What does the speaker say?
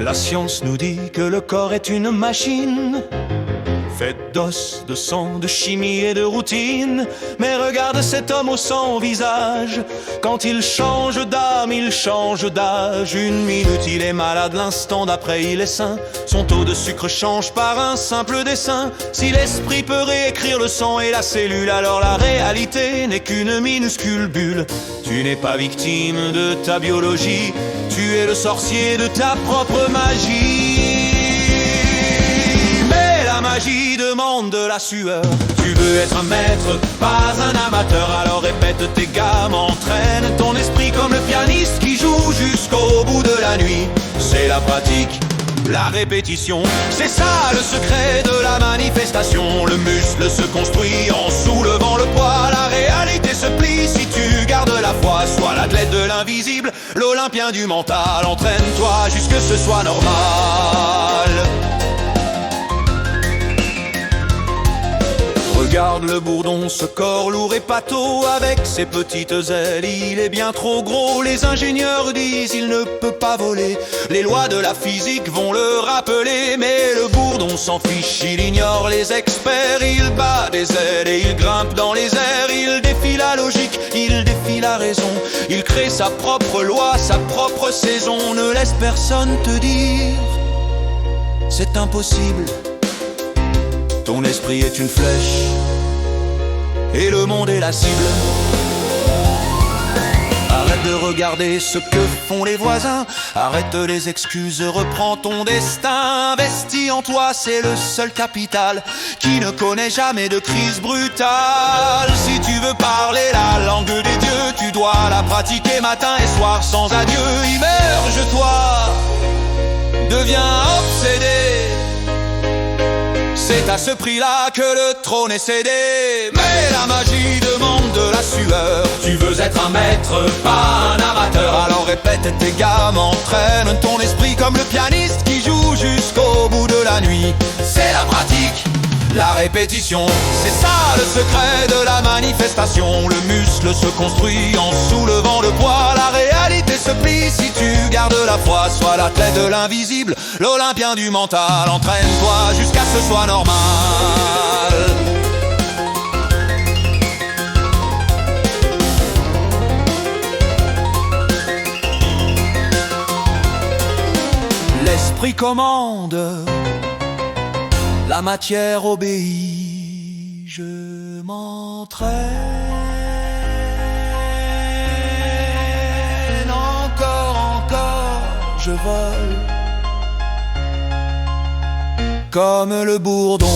La science nous dit que le corps est une machine faite d'os, de sang, de chimie et de routine. Mais regarde cet homme au sans visage. Quand il change d'âme, il change d'âge. Une minute il est malade, l'instant d'après il est sain. Son taux de sucre change par un simple dessin. Si l'esprit peut réécrire le sang et la cellule, alors la réalité n'est qu'une minuscule bulle. Tu n'es pas victime de ta biologie, tu es le sorcier de ta propre magie. Mais la magie demande de la sueur. Tu veux être un maître, pas un amateur. Alors répète tes gammes, entraîne ton esprit comme le pianiste qui joue jusqu'au bout de la nuit. C'est la pratique, la répétition, c'est ça le secret de la manifestation. Le muscle se construit en soulevant le poids. La réalité se plie si tu gardes la foi. Sois l'athlète de l'invisible, l'olympien du mental. Entraîne-toi jusque ce soit normal. Regarde le bourdon, ce corps lourd et pâteau avec ses petites ailes, il est bien trop gros. Les ingénieurs disent il ne peut pas voler, les lois de la physique vont le rappeler. Mais le bourdon s'en fiche, il ignore les experts. Il bat des ailes et il grimpe dans les airs. Il défie la logique, il défie la raison. Il crée sa propre loi, sa propre saison. Ne laisse personne te dire c'est impossible. Ton esprit est une flèche et le monde est la cible. Arrête de regarder ce que font les voisins, arrête les excuses, reprends ton destin. Investis en toi, c'est le seul capital qui ne connaît jamais de crise brutale. Si tu veux parler la langue des dieux, tu dois la pratiquer matin et soir sans adieu. Immerge-toi, deviens obsédé. C'est à ce prix-là que le trône est cédé. Mais la magie demande de la sueur. Tu veux être un maître, pas un amateur. Alors répète tes gammes, entraîne ton esprit comme le pianiste qui joue jusqu'au bout de la nuit. C'est la pratique, la répétition, c'est ça le secret de la manifestation. Le muscle se construit en soulevant le poids. La réalité se plie si tu gardes la foi. Sois l'athlète de l'invisible, l'olympien du mental. Entraîne-toi jusqu'à ce que ce soit normal. L'esprit commande, la matière obéit. Je m'entraîne encore, je vole comme le bourdon.